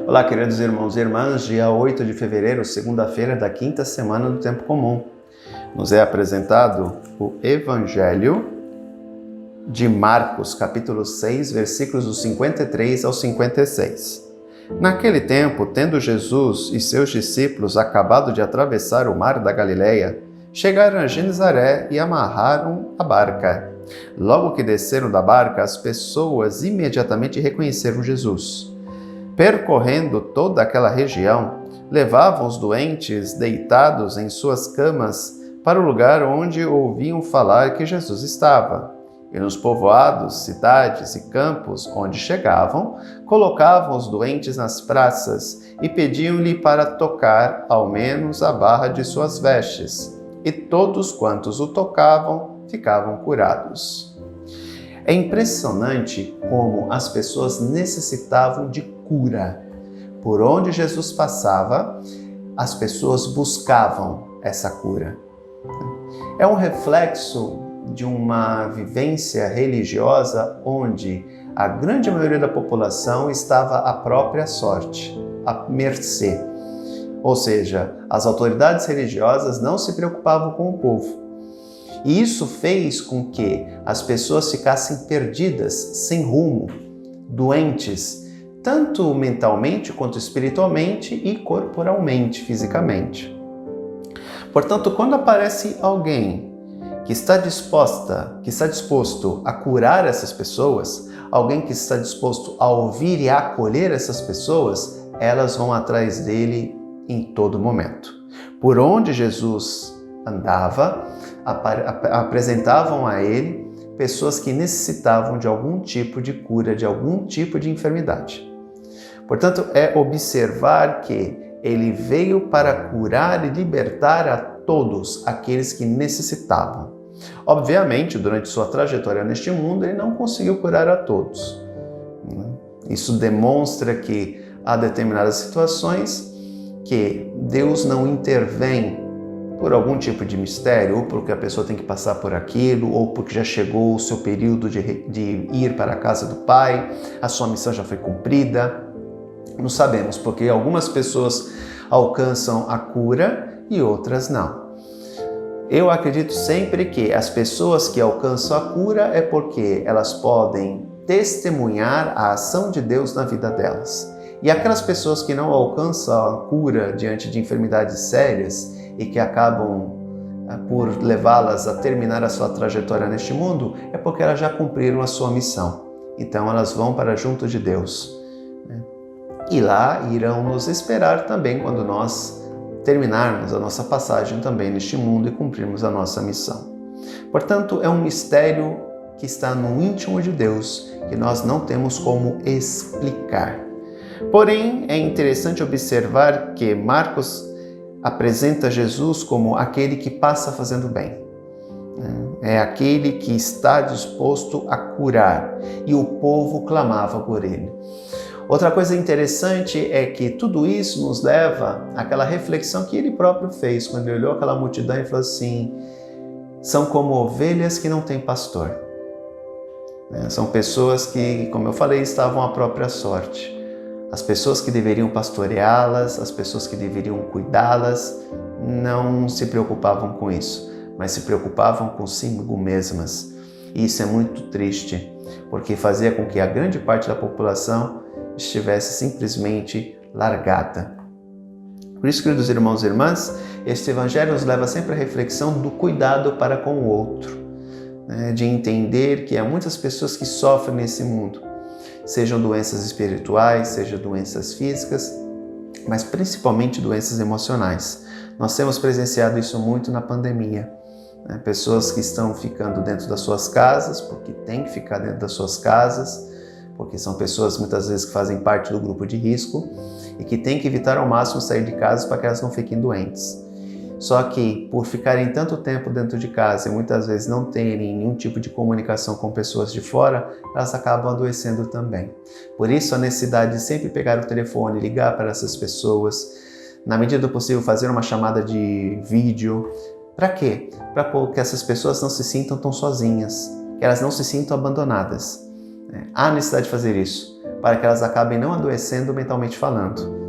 Olá, queridos irmãos e irmãs, dia 8 de fevereiro, segunda-feira da quinta semana do Tempo Comum. Nos é apresentado o Evangelho de Marcos, capítulo 6, versículos do 53 ao 56. Naquele tempo, tendo Jesus e seus discípulos acabado de atravessar o mar da Galileia, chegaram a Genezaré e amarraram a barca. Logo que desceram da barca, as pessoas imediatamente reconheceram Jesus. Percorrendo toda aquela região, levavam os doentes deitados em suas camas para o lugar onde ouviam falar que Jesus estava. E nos povoados, cidades e campos onde chegavam, colocavam os doentes nas praças e pediam-lhe para tocar ao menos a barra de suas vestes. E todos quantos o tocavam ficavam curados. É impressionante como as pessoas necessitavam de cura. Por onde Jesus passava, as pessoas buscavam essa cura. É um reflexo de uma vivência religiosa onde a grande maioria da população estava à própria sorte, à mercê. Ou seja, as autoridades religiosas não se preocupavam com o povo. E isso fez com que as pessoas ficassem perdidas, sem rumo, doentes, tanto mentalmente quanto espiritualmente e corporalmente, fisicamente. Portanto, quando aparece alguém que está disposto a curar essas pessoas, alguém que está disposto a ouvir e a acolher essas pessoas, elas vão atrás dele em todo momento. Por onde Jesus andava, apresentavam a ele pessoas que necessitavam de algum tipo de cura, de algum tipo de enfermidade. Portanto, é observar que ele veio para curar e libertar a todos aqueles que necessitavam. Obviamente, durante sua trajetória neste mundo, ele não conseguiu curar a todos. Isso demonstra que há determinadas situações que Deus não intervém por algum tipo de mistério, ou porque a pessoa tem que passar por aquilo, ou porque já chegou o seu período de ir para a casa do Pai, a sua missão já foi cumprida. Não sabemos, porque algumas pessoas alcançam a cura e outras não. Eu acredito sempre que as pessoas que alcançam a cura é porque elas podem testemunhar a ação de Deus na vida delas. E aquelas pessoas que não alcançam a cura diante de enfermidades sérias e que acabam por levá-las a terminar a sua trajetória neste mundo, é porque elas já cumpriram a sua missão. Então elas vão para junto de Deus. E lá irão nos esperar também quando nós terminarmos a nossa passagem também neste mundo e cumprirmos a nossa missão. Portanto, é um mistério que está no íntimo de Deus, que nós não temos como explicar. Porém, é interessante observar que Marcos apresenta Jesus como aquele que passa fazendo bem. É aquele que está disposto a curar, e o povo clamava por ele. Outra coisa interessante é que tudo isso nos leva àquela reflexão que ele próprio fez, quando ele olhou aquela multidão e falou assim: são como ovelhas que não têm pastor. São pessoas que, como eu falei, estavam à própria sorte. As pessoas que deveriam pastoreá-las, as pessoas que deveriam cuidá-las, não se preocupavam com isso, mas se preocupavam consigo mesmas. E isso é muito triste, porque fazia com que a grande parte da população estivesse simplesmente largada. Por isso, queridos irmãos e irmãs, este Evangelho nos leva sempre à reflexão do cuidado para com o outro, de entender que há muitas pessoas que sofrem nesse mundo, sejam doenças espirituais, sejam doenças físicas, mas principalmente doenças emocionais. Nós temos presenciado isso muito na pandemia. Pessoas que estão ficando dentro das suas casas, porque tem que ficar dentro das suas casas, porque são pessoas muitas vezes que fazem parte do grupo de risco e que têm que evitar ao máximo sair de casa para que elas não fiquem doentes. Só que por ficarem tanto tempo dentro de casa e muitas vezes não terem nenhum tipo de comunicação com pessoas de fora, elas acabam adoecendo também. Por isso a necessidade de sempre pegar o telefone, ligar para essas pessoas, na medida do possível fazer uma chamada de vídeo. Para quê? Para que essas pessoas não se sintam tão sozinhas, que elas não se sintam abandonadas. Há necessidade de fazer isso, para que elas acabem não adoecendo mentalmente falando.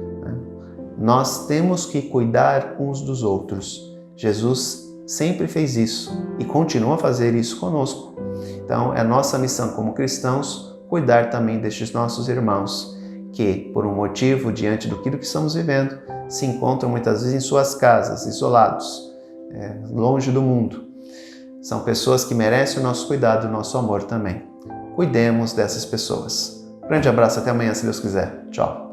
Nós temos que cuidar uns dos outros. Jesus sempre fez isso e continua a fazer isso conosco. Então, é a nossa missão como cristãos cuidar também destes nossos irmãos que, por um motivo, diante do que estamos vivendo, se encontram muitas vezes em suas casas, isolados, longe do mundo. São pessoas que merecem o nosso cuidado e o nosso amor também. Cuidemos dessas pessoas. Grande abraço, até amanhã, se Deus quiser. Tchau.